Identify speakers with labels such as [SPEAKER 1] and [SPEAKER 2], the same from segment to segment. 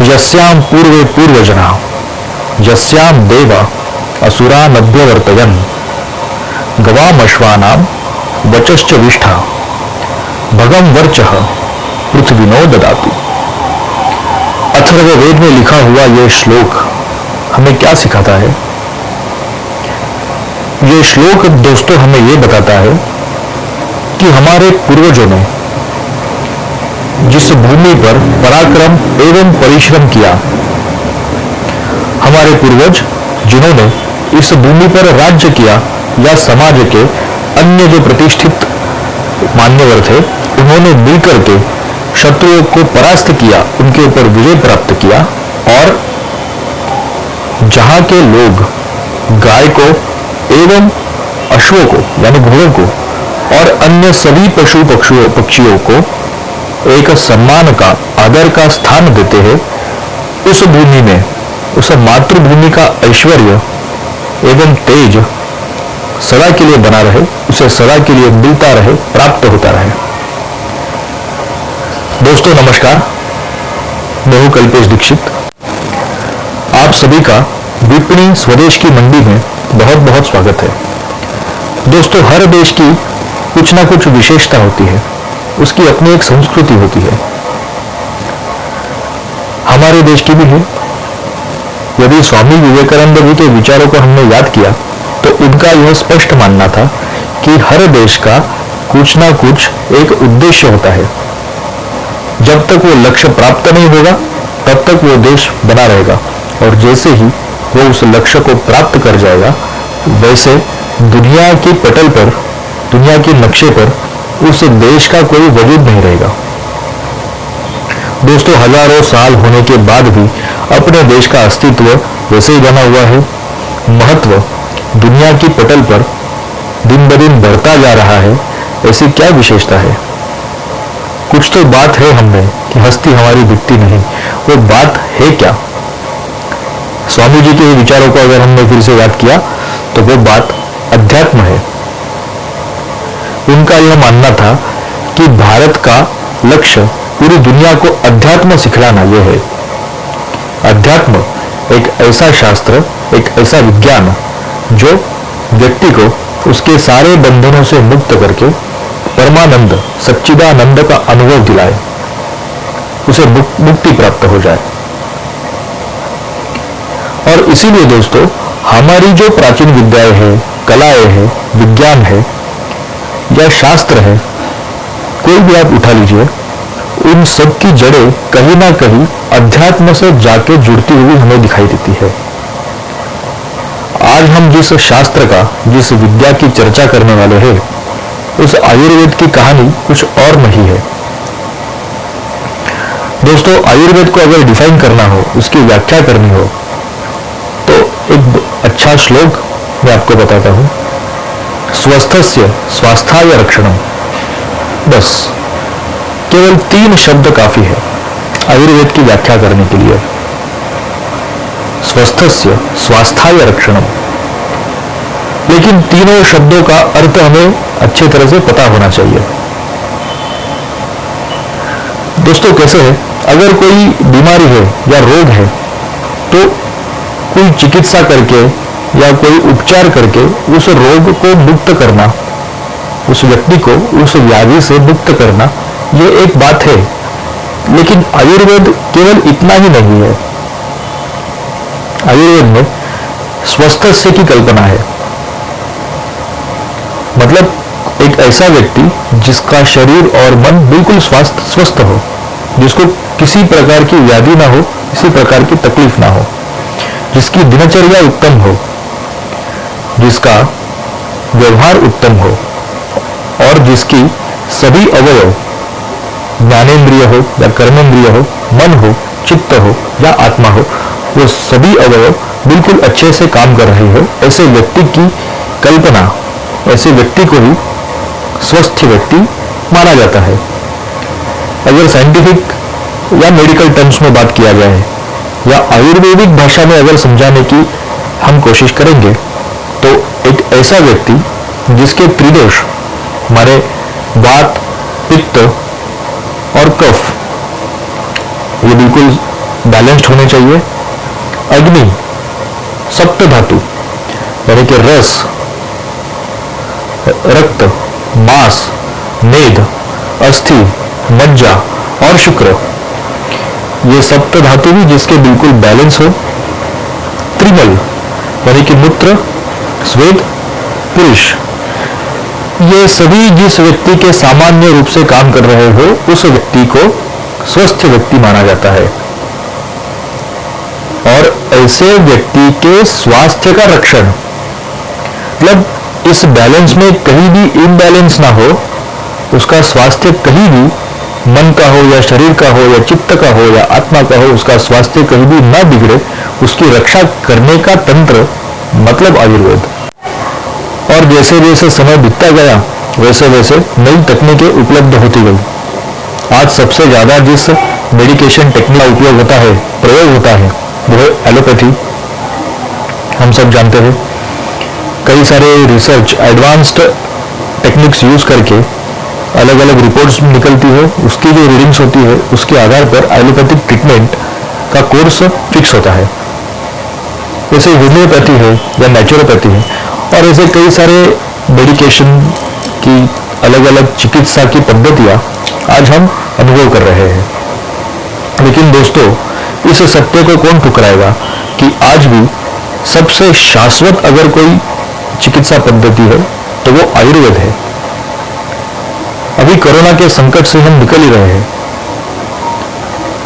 [SPEAKER 1] यस्यां पूर्वे पूर्वजना यस्यां देवा असुरा नभ्यवर्तयन् गवामश्वानां वचश्च विष्ठा भगम वर्चः पृथ्वीनो ददातु। अथर्ववेद में लिखा हुआ यह श्लोक हमें क्या सिखाता है? यह श्लोक दोस्तों हमें यह बताता है कि हमारे पूर्वजों ने जिस भूमि पर पराक्रम एवं परिश्रम किया, हमारे पूर्वज जिन्होंने इस भूमि पर राज्य किया या समाज के अन्य जो प्रतिष्ठित मान्यवर थे, उन्होंने मिलकर के शत्रुओं को परास्त किया, उनके ऊपर विजय प्राप्त किया और जहां के लोग गाय को एवं अश्वों को यानी घोड़ों को और अन्य सभी पशु पक्षियों को एक सम्मान का, आदर का स्थान देते हैं, उस भूमि में उस मातृभूमि का ऐश्वर्य एवं तेज सदा के लिए बना रहे, उसे सदा के लिए मिलता रहे, प्राप्त होता रहे। दोस्तों नमस्कार, मैं हूं कल्पेश दीक्षित। आप सभी का विपणी स्वदेश की मंडी में बहुत बहुत स्वागत है। दोस्तों हर देश की कुछ ना कुछ विशेषता होती है, उसकी अपनी एक संस्कृति होती है। हमारे देश की भी है। यदि स्वामी विवेकानंद जी के विचारों को हमने याद किया तो उनका यह स्पष्ट मानना था कि हर देश का कुछ ना कुछ एक उद्देश्य होता है। जब तक वो लक्ष्य प्राप्त नहीं होगा तब तक वो देश बना रहेगा, और जैसे ही वो उस लक्ष्य को प्राप्त कर जाएगा वैसे दुनिया की पटल पर, दुनिया के नक्शे पर उस देश का कोई वजूद नहीं रहेगा। दोस्तों हजारों साल होने के बाद भी अपने देश का अस्तित्व वैसे ही बना हुआ है। महत्व दुनिया की पटल पर दिन ब दिन बढ़ता जा रहा है। ऐसी क्या विशेषता है? कुछ तो बात है हमने कि हस्ती हमारी दिखती नहीं। वो बात है क्या? स्वामी जी के विचारों को अगर हमने फिर से याद किया तो वो बात अध्यात्म है। उनका यह मानना था कि भारत का लक्ष्य पूरी दुनिया को अध्यात्म सिखलाना यह है। अध्यात्म एक ऐसा शास्त्र, एक ऐसा विज्ञान जो व्यक्ति को उसके सारे बंधनों से मुक्त करके परमानंद, सच्चिदानंद का अनुभव दिलाए, उसे मुक्ति प्राप्त हो जाए। और इसीलिए दोस्तों हमारी जो प्राचीन विद्याएं हैं, कलाएं हैं, विज्ञान है या शास्त्र है, कोई भी आप उठा लीजिए, उन सब की जड़ें कहीं ना कहीं अध्यात्म से जाके जुड़ती हुई हमें दिखाई देती है। आज हम जिस शास्त्र का, जिस विद्या की चर्चा करने वाले हैं, उस आयुर्वेद की कहानी कुछ और नहीं है। दोस्तों आयुर्वेद को अगर डिफाइन करना हो, उसकी व्याख्या करनी हो, तो एक अच्छा श्लोक मैं आपको बताता हूं। स्वस्थस्य स्वास्थ्याय रक्षणम। बस केवल 3 शब्द काफी है आयुर्वेद की व्याख्या करने के लिए। स्वस्थस्य स्वास्थ्याय रक्षणम। लेकिन तीनों शब्दों का अर्थ हमें अच्छी तरह से पता होना चाहिए। दोस्तों कैसे है, अगर कोई बीमारी है या रोग है तो कोई चिकित्सा करके या कोई उपचार करके उस रोग को मुक्त करना, उस व्यक्ति को उस व्याधि से मुक्त करना, ये एक बात है। लेकिन आयुर्वेद केवल इतना ही नहीं है। आयुर्वेद में स्वस्थस्य की कल्पना है। मतलब एक ऐसा व्यक्ति जिसका शरीर और मन बिल्कुल स्वस्थ हो, जिसको किसी प्रकार की व्याधि ना हो, किसी प्रकार की तकलीफ ना हो, जिसकी दिनचर्या उत्तम हो, जिसका व्यवहार उत्तम हो और जिसकी सभी अवयव, ज्ञानेंद्रिय हो या कर्मेंद्रिय हो, मन हो, चित्त हो या आत्मा हो, वो सभी अवयव बिल्कुल अच्छे से काम कर रहे हो, ऐसे व्यक्ति की कल्पना, ऐसे व्यक्ति को ही स्वस्थ व्यक्ति माना जाता है। अगर साइंटिफिक या मेडिकल टर्म्स में बात किया जाए या आयुर्वेदिक भाषा में अगर समझाने की हम कोशिश करेंगे तो एक ऐसा व्यक्ति जिसके त्रिदोष हमारे वात, पित्त और कफ ये बिल्कुल बैलेंस्ड होने चाहिए। अग्नि, सप्त धातु यानी कि रस, रक्त, मांस, मेद, अस्थि, मज्जा और शुक्र, ये सप्त धातु भी जिसके बिल्कुल बैलेंस हो। त्रिमल यानी कि मूत्र, स्वेद, पुरुष, ये सभी जिस व्यक्ति के सामान्य रूप से काम कर रहे हो उस व्यक्ति को स्वस्थ व्यक्ति माना जाता है और ऐसे व्यक्ति के स्वास्थ्य का रक्षण, मतलब इस बैलेंस में कहीं भी इम्बैलेंस ना हो, उसका स्वास्थ्य कहीं भी मन का हो या शरीर का हो या चित्त का हो या आत्मा का हो, उसका स्वास्थ्य कहीं भी ना बिगड़े, उसकी रक्षा करने का तंत्र मतलब आयुर्वेद। और जैसे जैसे समय बीतता गया वैसे वैसे नई तकनीकें उपलब्ध होती गई। आज सबसे ज्यादा जिस मेडिकेशन टेक्निक का उपयोग होता है, प्रयोग होता है, वो है एलोपैथी। हम सब जानते हैं कई सारे रिसर्च एडवांस्ड टेक्निक्स यूज करके अलग अलग रिपोर्ट्स निकलती है, उसकी जो रीडिंग्स होती है उसके आधार पर एलोपैथिक ट्रीटमेंट का कोर्स फिक्स होता है। जैसे होम्योपैथी है या नेचुरोपैथी है और ऐसे कई सारे मेडिकेशन की अलग अलग चिकित्सा की पद्धतियां आज हम अनुभव कर रहे हैं। लेकिन दोस्तों, इस सत्य को कौन ठुकराएगा कि आज भी सबसे शाश्वत अगर कोई चिकित्सा पद्धति है तो वो आयुर्वेद है। अभी कोरोना के संकट से हम निकल ही रहे हैं।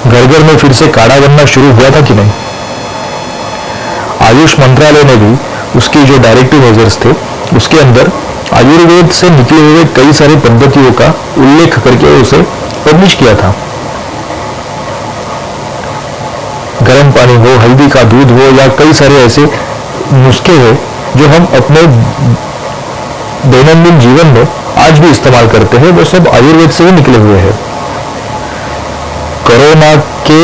[SPEAKER 1] घर घर में फिर से काढ़ा बनना शुरू हुआ था कि नहीं? आयुष मंत्रालय ने भी उसकी जो डायरेक्टिव मेजर्स थे उसके अंदर आयुर्वेद से निकले हुए कई सारी पद्धतियों का उल्लेख करके उसे पब्लिश किया था। गर्म पानी हो, हल्दी का दूध हो या कई सारे ऐसे नुस्खे हैं जो हम अपने दैनंदिन जीवन में आज भी इस्तेमाल करते हैं, वो सब आयुर्वेद से ही निकले हुए हैं। कोरोना के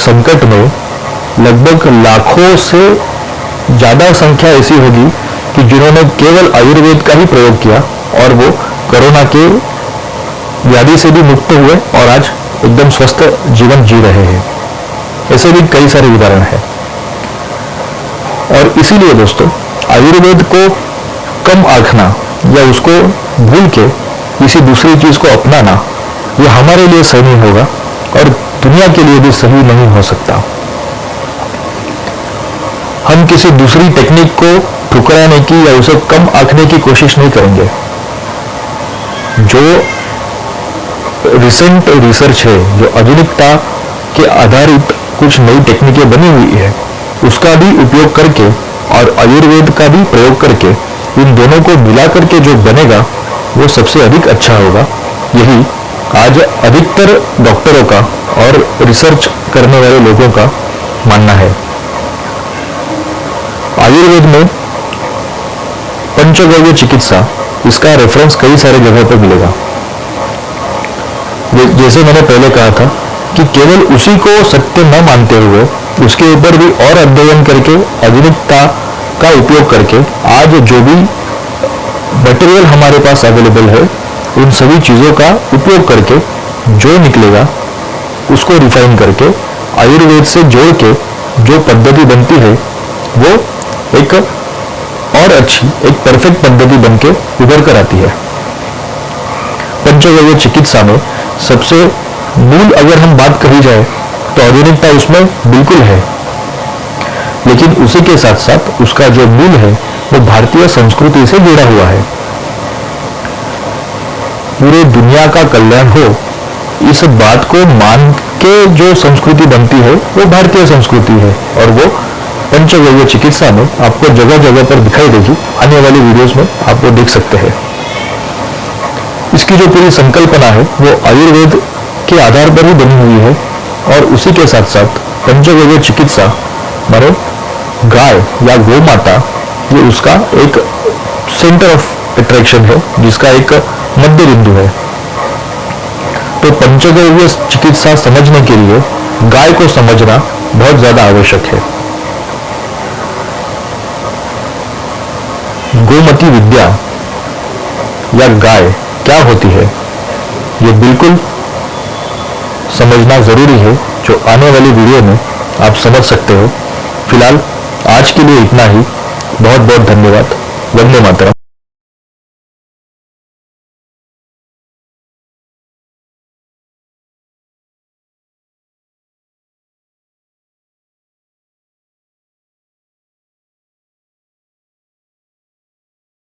[SPEAKER 1] संकट में लगभग लाखों से ज्यादा संख्या ऐसी होगी कि जिन्होंने केवल आयुर्वेद का ही प्रयोग किया और वो कोरोना के व्याधि से भी मुक्त हुए और आज एकदम स्वस्थ जीवन जी रहे हैं। ऐसे भी कई सारे उदाहरण हैं। और इसीलिए दोस्तों, आयुर्वेद को कम आंकना या उसको भूल के किसी दूसरी चीज को अपनाना, ये हमारे लिए सही नहीं होगा और दुनिया के लिए भी सही नहीं हो सकता। हम किसी दूसरी टेक्निक को ठुकराने की या उसे कम आंकने की कोशिश नहीं करेंगे। जो रिसेंट रिसर्च है, जो आधुनिकता के आधारित कुछ नई टेक्निकें बनी हुई है, उसका भी उपयोग करके और आयुर्वेद का भी प्रयोग करके इन दोनों को मिला करके जो बनेगा वो सबसे अधिक अच्छा होगा। यही आज अधिकतर डॉक्टरों का और रिसर्च करने वाले लोगों का मानना है। आयुर्वेद में पंचगव्य चिकित्सा, इसका रेफरेंस कई सारे जगह पर मिलेगा। जैसे मैंने पहले कहा था कि केवल उसी को सत्य न मानते हुए उसके ऊपर भी और अध्ययन करके आधुनिकता का उपयोग करके आज जो भी मटेरियल हमारे पास अवेलेबल है उन सभी चीजों का उपयोग करके जो निकलेगा उसको रिफाइन करके आयुर्वेद से जोड़ के जो पद्धति बनती है वो एक और अच्छी, एक परफेक्ट पद्धति बनके उभर कर आती है। पंचगव्य चिकित्सा में सबसे मूल अगर हम बात कही जाए तो आधुनिकता उसमें बिल्कुल है, लेकिन उसी के साथ साथ उसका जो मूल है वो भारतीय संस्कृति से जुड़ा हुआ है। पूरे दुनिया का कल्याण हो, इस बात को मान के जो संस्कृति बनती है वो भारतीय संस्कृति है और वो पंचगव्य चिकित्सा में आपको जगह जगह पर दिखाई देगी। आने वाली वीडियोस में आप वो देख सकते हैं। इसकी जो पूरी संकल्पना है वो आयुर्वेद के आधार पर ही बनी हुई है और उसी के साथ साथ पंचगव्य चिकित्सा मानो गाय या गौ माता, ये उसका एक सेंटर ऑफ अट्रैक्शन है, जिसका एक मध्य बिंदु है। तो पंचगव्य चिकित्सा समझने के लिए गाय को समझना बहुत ज्यादा आवश्यक है। गोमती विद्या या गाय क्या होती है, ये बिल्कुल समझना जरूरी है। जो आने वाली वीडियो में आप समझ सकते हो। फिलहाल आज के लिए इतना ही। बहुत बहुत धन्यवाद। वंदे मातरम।